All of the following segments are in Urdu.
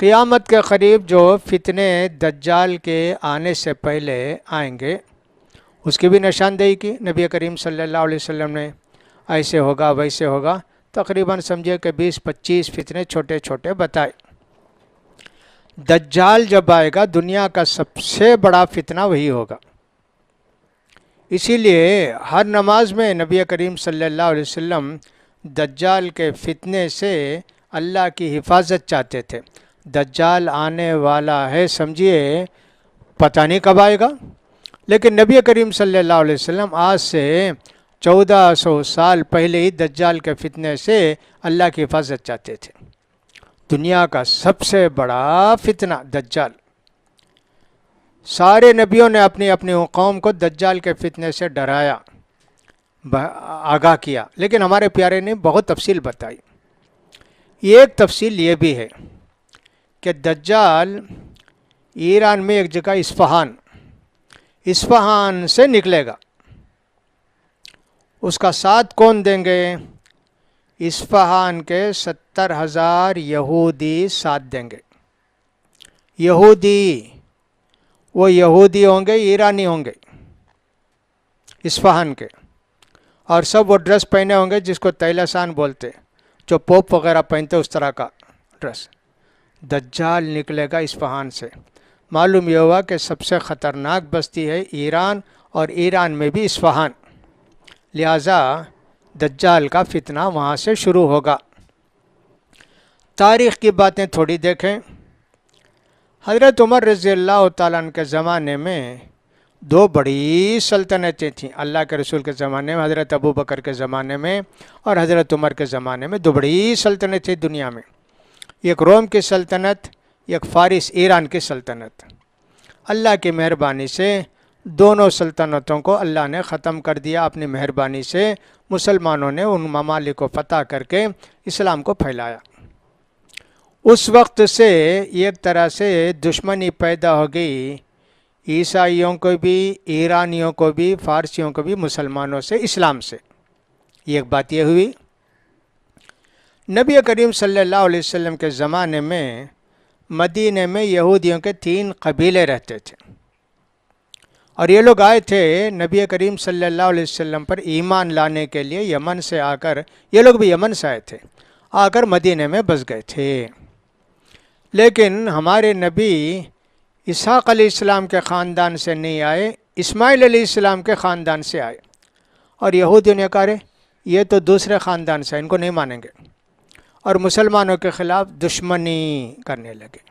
قیامت کے قریب جو فتنے دجال کے آنے سے پہلے آئیں گے اس کی بھی نشاندہی کی نبی کریم صلی اللہ علیہ وسلم نے، ایسے ہوگا ویسے ہوگا، تقریباً سمجھے کہ 20-25 فتنے چھوٹے چھوٹے بتائے۔ دجال جب آئے گا دنیا کا سب سے بڑا فتنہ وہی ہوگا، اسی لیے ہر نماز میں نبی کریم صلی اللہ علیہ وسلم دجال کے فتنے سے اللہ کی حفاظت چاہتے تھے۔ دجال آنے والا ہے، سمجھیے پتہ نہیں کب آئے گا، لیکن نبی کریم صلی اللہ علیہ وسلم آج سے 1400 سال پہلے ہی دجال کے فتنے سے اللہ کی حفاظت چاہتے تھے۔ دنیا کا سب سے بڑا فتنہ دجال، سارے نبیوں نے اپنی اپنی قوم کو دجال کے فتنے سے ڈرایا، آگاہ کیا، لیکن ہمارے پیارے نے بہت تفصیل بتائی۔ ایک تفصیل یہ بھی ہے کہ دجال ایران میں ایک جگہ اصفہان سے نکلے گا، اس کا ساتھ کون دیں گے؟ اصفہان کے 70,000 یہودی ساتھ دیں گے۔ وہ یہودی ہوں گے، ایرانی ہوں گے اصفہان کے، اور سب وہ ڈریس پہنے ہوں گے جس کو طیلسان بولتے، جو پوپ وغیرہ پہنتے اس طرح کا ڈریس۔ دجال نکلے گا اصفہان سے، معلوم یہ ہوا کہ سب سے خطرناک بستی ہے ایران، اور ایران میں بھی اصفہان، لہٰذا دجال کا فتنہ وہاں سے شروع ہوگا۔ تاریخ کی باتیں تھوڑی دیکھیں۔ حضرت عمر رضی اللہ تعالیٰ عنہ کے زمانے میں 2 بڑی سلطنتیں تھیں، اللہ کے رسول کے زمانے میں، حضرت ابو بکر کے زمانے میں اور حضرت عمر کے زمانے میں 2 بڑی سلطنتیں تھیں دنیا میں، ایک روم کی سلطنت، ایک فارس ایران کی سلطنت۔ اللہ کی مہربانی سے دونوں سلطنتوں کو اللہ نے ختم کر دیا، اپنی مہربانی سے مسلمانوں نے ان ممالک کو فتح کر کے اسلام کو پھیلایا۔ اس وقت سے ایک طرح سے دشمنی پیدا ہو گئی، عیسائیوں کو بھی، ایرانیوں کو بھی، فارسیوں کو بھی، مسلمانوں سے، اسلام سے۔ ایک بات یہ ہوئی، نبی کریم صلی اللہ علیہ وسلم کے زمانے میں مدینے میں یہودیوں کے 3 قبیلے رہتے تھے، اور یہ لوگ آئے تھے نبی کریم صلی اللہ علیہ وسلم پر ایمان لانے کے لیے، یمن سے آ کر، یہ لوگ بھی یمن سے آئے تھے، آ کر مدینے میں بس گئے تھے۔ لیکن ہمارے نبی اسحاق علیہ السلام کے خاندان سے نہیں آئے، اسماعیل علیہ السلام کے خاندان سے آئے، اور یہودیوں نے کہا یہ تو دوسرے خاندان سے، ان کو نہیں مانیں گے، اور مسلمانوں کے خلاف دشمنی کرنے لگے۔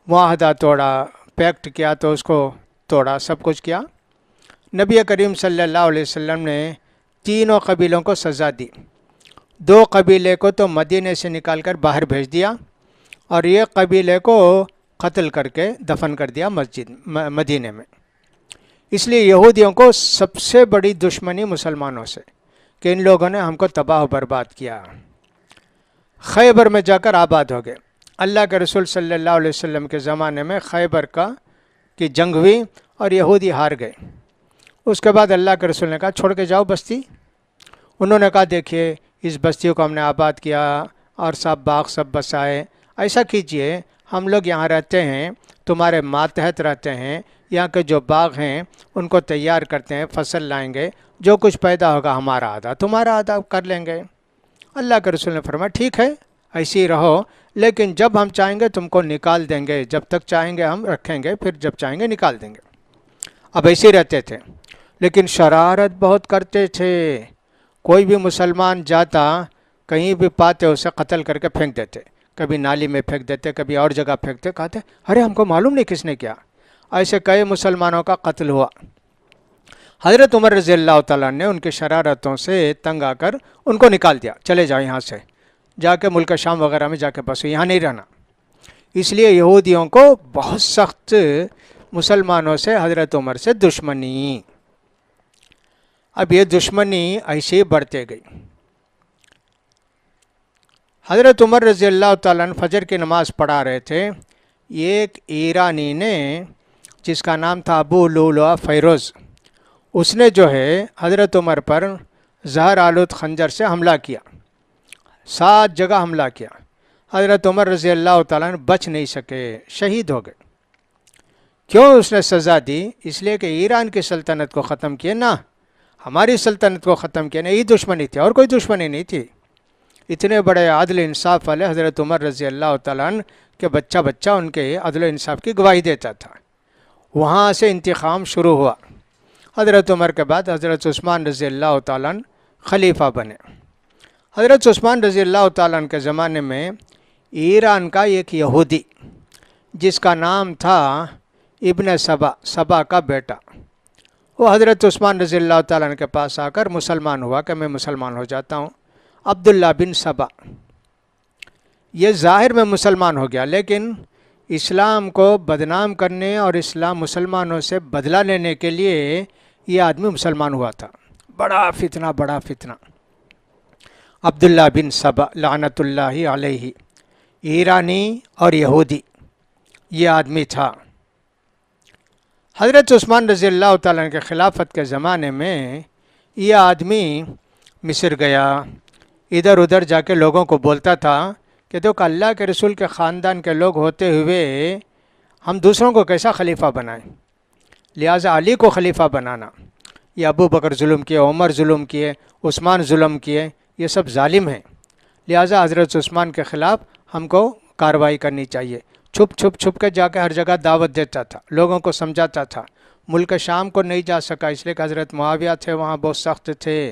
معاہدہ توڑا، پیکٹ کیا تو اس کو توڑا، سب کچھ کیا۔ نبی کریم صلی اللہ علیہ وسلم نے تینوں قبیلوں کو سزا دی، 2 قبیلے کو تو مدینے سے نکال کر باہر بھیج دیا، اور یہ قبیلے کو قتل کر کے دفن کر دیا مدینے میں۔ اس لیے یہودیوں کو سب سے بڑی دشمنی مسلمانوں سے، کہ ان لوگوں نے ہم کو تباہ و برباد کیا۔ خیبر میں جا کر آباد ہو گئے۔ اللہ کے رسول صلی اللہ علیہ وسلم کے زمانے میں خیبر کی جنگ ہوئی اور یہودی ہار گئے۔ اس کے بعد اللہ کے رسول نے کہا چھوڑ کے جاؤ بستی۔ انہوں نے کہا دیکھیے اس بستی کو ہم نے آباد کیا اور سب باغ سب بسائے، ایسا کیجئے ہم لوگ یہاں رہتے ہیں، تمہارے ماتحت رہتے ہیں، یہاں کے جو باغ ہیں ان کو تیار کرتے ہیں، فصل لائیں گے، جو کچھ پیدا ہوگا ہمارا آدھا تمہارا آدھا کر لیں گے۔ اللہ کے رسول نے فرمایا ٹھیک ہے ایسے ہی رہو، لیکن جب ہم چاہیں گے تم کو نکال دیں گے، جب تک چاہیں گے ہم رکھیں گے، پھر جب چاہیں گے نکال دیں گے۔ اب ایسے ہی رہتے تھے، لیکن شرارت بہت کرتے تھے۔ کوئی بھی مسلمان جاتا کہیں بھی پاتے اسے قتل کر کے پھینک دیتے، کبھی نالی میں پھینک دیتے، کبھی اور جگہ پھینکتے، کہتے ارے ہم کو معلوم نہیں کس نے کیا۔ ایسے کئی مسلمانوں کا قتل ہوا۔ حضرت عمر رضی اللہ تعالیٰ نے ان کی شرارتوں سے تنگ آ کر ان کو نکال دیا، چلے جاؤ یہاں سے، جا کے ملک شام وغیرہ میں جا کے بسو، یہاں نہیں رہنا۔ اس لیے یہودیوں کو بہت سخت مسلمانوں سے حضرت عمر سے دشمنی۔ اب یہ دشمنی ایسے ہی بڑھتے گئی۔ حضرت عمر رضی اللہ تعالیٰ عنہ فجر کی نماز پڑھا رہے تھے، ایک ایرانی نے جس کا نام تھا ابو لؤلؤ فیروز، اس نے جو ہے حضرت عمر پر زہر آلود خنجر سے حملہ کیا، 7 جگہ حملہ کیا۔ حضرت عمر رضی اللہ تعالیٰ عنہ بچ نہیں سکے، شہید ہو گئے۔ کیوں اس نے سزا دی؟ اس لیے کہ ایران کی سلطنت کو ختم کیے نا، ہماری سلطنت کو ختم کیا، یہی دشمنی تھی اور کوئی دشمنی نہیں تھی۔ اتنے بڑے عدل انصاف والے حضرت عمر رضی اللہ تعالیٰ عنہ کہ بچہ بچہ ان کے عدل و انصاف کی گواہی دیتا تھا۔ وہاں سے انتقام شروع ہوا۔ حضرت عمر کے بعد حضرت عثمان رضی اللہ تعالیٰ عنہ خلیفہ بنے۔ حضرت عثمان رضی اللہ تعالیٰ عنہ کے زمانے میں ایران کا ایک یہودی جس کا نام تھا ابن سبا، سبا کا بیٹا، وہ حضرت عثمان رضی اللہ تعالیٰ عنہ کے پاس آ کر مسلمان ہوا کہ میں مسلمان ہو جاتا ہوں۔ عبداللہ بن سبا یہ ظاہر میں مسلمان ہو گیا، لیکن اسلام کو بدنام کرنے اور اسلام مسلمانوں سے بدلہ لینے کے لیے یہ آدمی مسلمان ہوا تھا۔ بڑا فتنہ عبداللہ بن سبا لعنت اللہ علیہ، ایرانی اور یہودی یہ آدمی تھا۔ حضرت عثمان رضی اللہ تعالیٰ عنہ کے خلافت کے زمانے میں یہ آدمی مصر گیا، ادھر ادھر جا کے لوگوں کو بولتا تھا کہ دیکھو اللہ کے رسول کے خاندان کے لوگ ہوتے ہوئے ہم دوسروں کو کیسا خلیفہ بنائیں، لہٰذا علی کو خلیفہ بنانا، یہ ابو بکر ظلم کیے، عمر ظلم کیے، عثمان ظلم کیے، یہ سب ظالم ہیں، لہٰذا حضرت عثمان کے خلاف ہم کو کارروائی کرنی چاہیے۔ چھپ کے جا کے ہر جگہ دعوت دیتا تھا، لوگوں کو سمجھاتا تھا۔ ملک شام کو نہیں جا سکا اس لیے کہ حضرت معاویہ تھے وہاں، بہت سخت تھے۔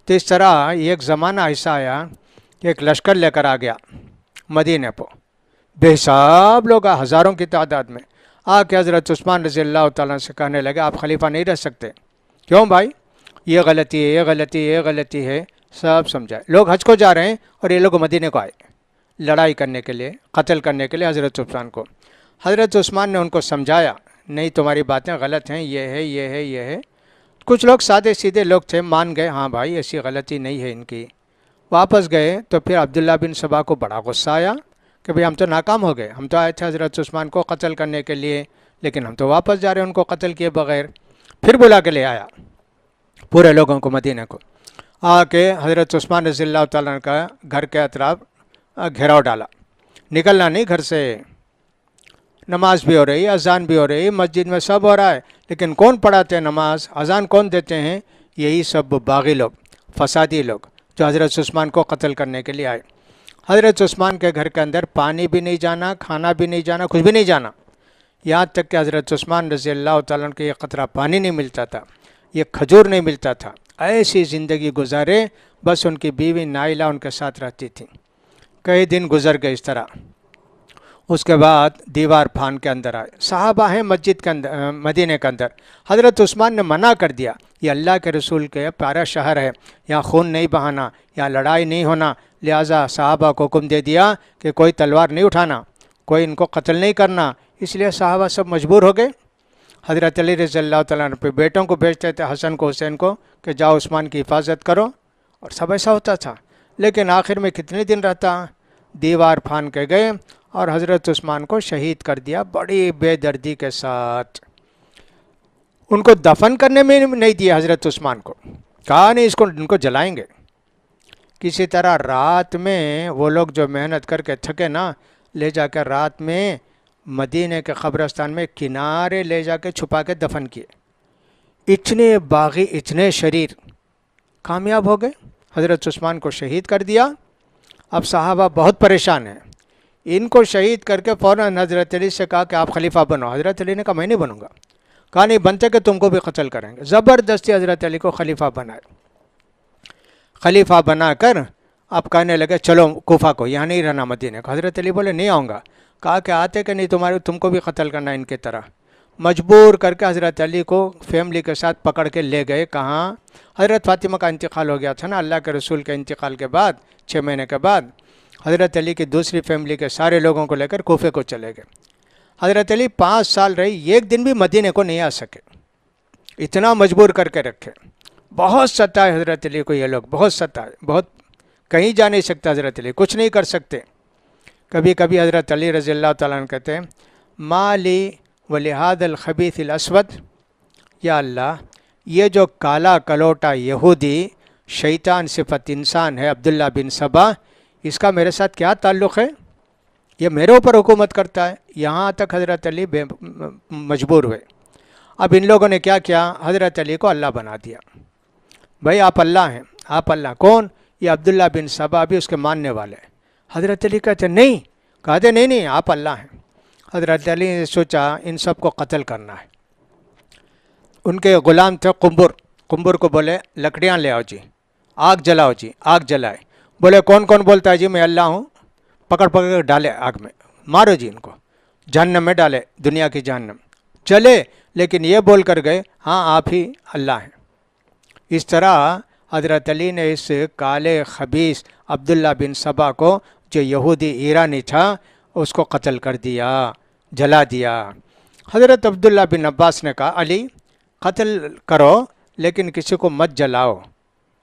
تو اس طرح ایک زمانہ ایسا آیا کہ ایک لشکر لے کر آ گیا مدینے کو، بے حساب لوگ ہزاروں کی تعداد میں آ کے حضرت عثمان رضی اللہ تعالیٰ سے کہنے لگے آپ خلیفہ نہیں رہ سکتے۔ کیوں بھائی؟ یہ غلطی ہے، یہ غلطی ہے، سب سمجھائے۔ لوگ حج کو جا رہے ہیں اور یہ لوگ مدینے کو آئے لڑائی کرنے کے لیے، قتل کرنے کے لیے حضرت عثمان کو۔ حضرت عثمان نے ان کو سمجھایا نہیں تمہاری باتیں غلط ہیں، یہ ہے۔ کچھ لوگ سادے سیدھے لوگ تھے، مان گئے ہاں بھائی ایسی غلطی نہیں ہے ان کی، واپس گئے۔ تو پھر عبداللہ بن سبا کو بڑا غصہ آیا کہ بھئی ہم تو ناکام ہو گئے، ہم تو آئے تھے حضرت عثمان کو قتل کرنے کے لیے، لیکن ہم تو واپس جا رہے ہیں ان کو قتل کیے بغیر۔ پھر بلا کے لے آیا پورے لوگوں کو مدینہ کو، آ کے حضرت عثمان رضی اللہ تعالیٰ عنہ کا گھر کے اطراف گھیراؤ ڈالا، نکلنا نہیں گھر سے۔ نماز بھی ہو رہی ہے، اذان بھی ہو رہی ہے، مسجد میں سب ہو رہا ہے، لیکن کون پڑھاتے ہیں نماز، اذان کون دیتے ہیں؟ یہی سب باغی لوگ، فسادی لوگ جو حضرت عثمان کو قتل کرنے کے لیے آئے۔ حضرت عثمان کے گھر کے اندر پانی بھی نہیں جانا، کھانا بھی نہیں جانا، کچھ بھی نہیں جانا، یہاں تک کہ حضرت عثمان رضی اللہ تعالیٰ عنہ کو یہ قطرہ پانی نہیں ملتا تھا، یہ کھجور نہیں ملتا تھا۔ ایسی زندگی گزارے، بس ان کی بیوی نائلہ ان کے ساتھ رہتی تھی۔ کئی دن گزر گئے اس طرح۔ اس کے بعد دیوار پھان کے اندر آئے، صحابہ ہیں مسجد کے اندر، مدینے کے اندر۔ حضرت عثمان نے منع کر دیا، یہ اللہ کے رسول کے پیارا شہر ہے، یہاں خون نہیں بہانا، یہاں لڑائی نہیں ہونا، لہٰذا صحابہ کو حکم دے دیا کہ کوئی تلوار نہیں اٹھانا، کوئی ان کو قتل نہیں کرنا۔ اس لیے صحابہ سب مجبور ہو گئے۔ حضرت علی رضی اللہ تعالیٰ عنہ پہ بیٹوں کو بھیجتے تھے، حسن کو حسین کو، کہ جاؤ عثمان کی حفاظت کرو، اور سب ایسا ہوتا تھا۔ لیکن آخر میں کتنے دن رہتا، دیوار پھان کے گئے اور حضرت عثمان کو شہید کر دیا بڑی بے دردی کے ساتھ۔ ان کو دفن کرنے میں نہیں دیا حضرت عثمان کو، کہا نہیں ان کو جلائیں گے۔ کسی طرح رات میں وہ لوگ جو محنت کر کے تھکے نا، لے جا کے رات میں مدینے کے قبرستان میں کنارے لے جا کے چھپا کے دفن کیے۔ اتنے باغی، اتنے شریر کامیاب ہو گئے، حضرت عثمان کو شہید کر دیا۔ اب صحابہ بہت پریشان ہیں، ان کو شہید کر کے فوراً حضرت علی سے کہا کہ آپ خلیفہ بنو۔ حضرت علی نے کہا میں نہیں بنوں گا، کہا نہیں بنتے کہ تم کو بھی قتل کریں گے۔ زبردستی حضرت علی کو خلیفہ بنائے، خلیفہ بنا کر اب کہنے لگے چلو کوفہ کو، یہاں نہیں رہنا مدینے کو۔ حضرت علی بولے نہیں آؤں گا، کہا کہ آتے کہ نہیں تم کو بھی قتل کرنا ان کی طرح۔ مجبور کر کے حضرت علی کو فیملی کے ساتھ پکڑ کے لے گئے، کہاں؟ حضرت فاطمہ کا انتقال ہو گیا تھا نا، اللہ کے رسول کے انتقال کے بعد 6 مہینے کے بعد حضرت علی کی دوسری فیملی کے سارے لوگوں کو لے کر کوفے کو چلے گئے۔ حضرت علی 5 سال رہی، ایک دن بھی مدینے کو نہیں آ سکے، اتنا مجبور کر کے رکھے۔ بہت ستائے حضرت علی کو یہ لوگ، بہت ستائے، بہت، کہیں جا نہیں سکتا حضرت علی، کچھ نہیں کر سکتے۔ کبھی کبھی حضرت علی رضی اللہ تعالیٰ عنہ کہتے ہیں ما لی ولہذا الخبیث الاسود، یا اللہ یہ جو کالا کلوٹا یہودی شیطان صفت انسان ہے عبداللہ بن سبا، اس کا میرے ساتھ کیا تعلق ہے؟ یہ میرے اوپر حکومت کرتا ہے. یہاں تک حضرت علی مجبور ہوئے. اب ان لوگوں نے کیا کیا؟ حضرت علی کو اللہ بنا دیا. بھائی آپ اللہ ہیں، آپ اللہ. کون؟ یہ عبداللہ بن سبا بھی اس کے ماننے والے. حضرت علی کہتے نہیں، کہتے نہیں آپ اللہ ہیں. حضرت علی نے سوچا ان سب کو قتل کرنا ہے. ان کے غلام تھے قنبر کو بولے لکڑیاں لے آؤ جی، آگ جلاؤ جی. آگ جلائے. بولے کون بولتا ہے جی میں اللہ ہوں؟ پکڑ کے ڈالے آگ میں، مارو جی ان کو، جہنم میں ڈالے، دنیا کی جہنم. چلے لیکن یہ بول کر گئے ہاں آپ ہی اللہ ہیں. اس طرح حضرت علی نے اس کالے خبیث عبداللہ بن سبا کو جو یہودی ایرانی تھا اس کو قتل کر دیا، جلا دیا. حضرت عبداللہ بن عباس نے کہا علی قتل کرو لیکن کسی کو مت جلاؤ.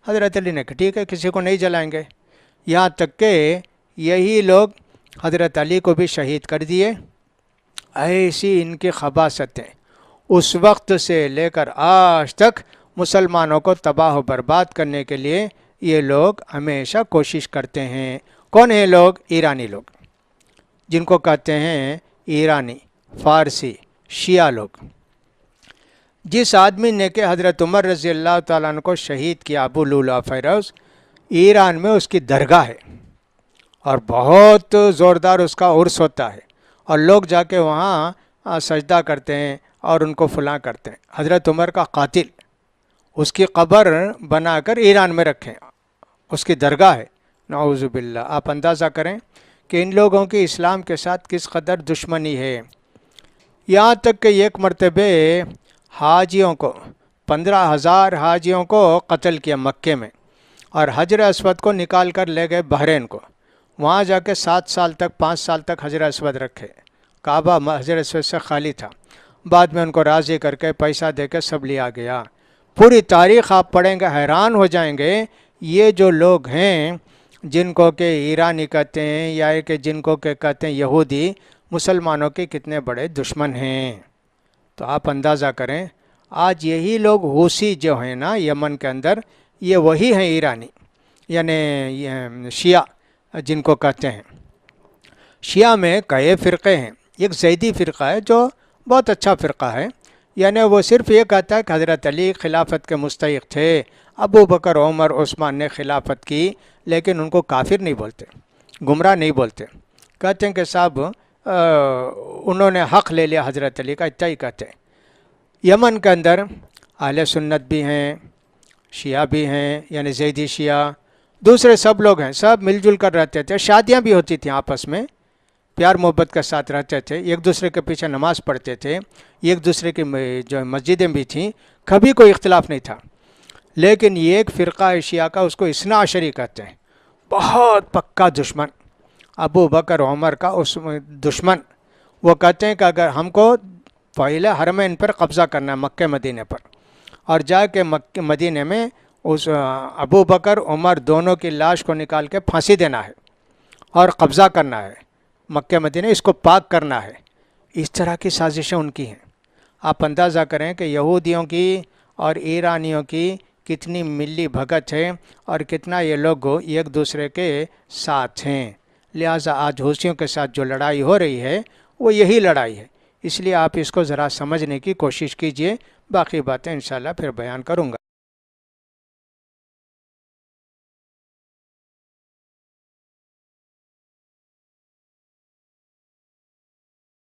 حضرت علی نے کہا ٹھیک ہے کسی کو نہیں جلائیں گے. یہاں تک کہ یہی لوگ حضرت علی کو بھی شہید کر دیے. ایسی ان کی خباثتیں اس وقت سے لے کر آج تک مسلمانوں کو تباہ و برباد کرنے کے لیے یہ لوگ ہمیشہ کوشش کرتے ہیں. کون ہیں لوگ؟ ایرانی لوگ، جن کو کہتے ہیں ایرانی، فارسی، شیعہ لوگ. جس آدمی نے کہ حضرت عمر رضی اللہ تعالیٰ عنہ کو شہید کیا، ابو لؤلؤ فیروز، ایران میں اس کی درگاہ ہے اور بہت زوردار اس کا عرس ہوتا ہے اور لوگ جا کے وہاں سجدہ کرتے ہیں اور ان کو فلاں کرتے ہیں. حضرت عمر کا قاتل، اس کی قبر بنا کر ایران میں رکھیں، اس کی درگاہ ہے. نعوذ باللہ. آپ اندازہ کریں کہ ان لوگوں کی اسلام کے ساتھ کس قدر دشمنی ہے. یہاں تک کہ ایک مرتبہ حاجیوں کو 15,000 حاجیوں کو قتل کیا مکے میں اور حجر اسود کو نکال کر لے گئے بحرین کو. وہاں جا کے 7 سال تک 5 سال تک حجر اسود رکھے. کعبہ حجر اسود سے خالی تھا. بعد میں ان کو راضی کر کے پیسہ دے کے سب لیا گیا. پوری تاریخ آپ پڑھیں گے حیران ہو جائیں گے. یہ جو لوگ ہیں جن کو کہ ایرانی کہتے ہیں یا کہ جن کو کہ کہتے ہیں یہودی، مسلمانوں کے کتنے بڑے دشمن ہیں. تو آپ اندازہ کریں آج یہی لوگ حوثی جو ہیں نا یمن کے اندر، یہ وہی ہیں ایرانی، یعنی شیعہ جن کو کہتے ہیں. شیعہ میں کئی فرقے ہیں. ایک زیدی فرقہ ہے جو بہت اچھا فرقہ ہے، یعنی وہ صرف یہ کہتا ہے کہ حضرت علی خلافت کے مستحق تھے، ابو بکر عمر عثمان نے خلافت کی، لیکن ان کو کافر نہیں بولتے، گمراہ نہیں بولتے. کہتے ہیں کہ صاحب انہوں نے حق لے لیا حضرت علی کا، اتنا ہی کہتے ہیں. یمن کے اندر اہل سنت بھی ہیں، شیعہ بھی ہیں، یعنی زیدی شیعہ، دوسرے سب لوگ ہیں، سب مل جل کر رہتے تھے. شادیاں بھی ہوتی تھیں آپس میں، پیار محبت کے ساتھ رہتے تھے، ایک دوسرے کے پیچھے نماز پڑھتے تھے، ایک دوسرے کی جو مسجدیں بھی تھیں، کبھی کوئی اختلاف نہیں تھا. لیکن یہ ایک فرقہ شیعہ کا، اس کو اثنا عشری کہتے ہیں، بہت پکا دشمن، ابو بکر عمر کا اس دشمن. وہ کہتے ہیں کہ اگر ہم کو پہلے حرمین پر قبضہ کرنا ہے، مکہ مدینے پر، اور جا کے مکہ مدینے میں اس ابو بکر عمر دونوں کی لاش کو نکال کے پھانسی دینا ہے اور قبضہ کرنا ہے مکہ مدینہ، اس کو پاک کرنا ہے. اس طرح کی سازشیں ان کی ہیں. آپ اندازہ کریں کہ یہودیوں کی اور ایرانیوں کی کتنی ملی بھگت ہے اور کتنا یہ لوگ ایک دوسرے کے ساتھ ہیں. لہٰذا آج حوثیوں کے ساتھ جو لڑائی ہو رہی ہے وہ یہی لڑائی ہے. اس لیے آپ اس کو ذرا سمجھنے کی کوشش کیجئے. باقی باتیں انشاءاللہ پھر بیان کروں گا.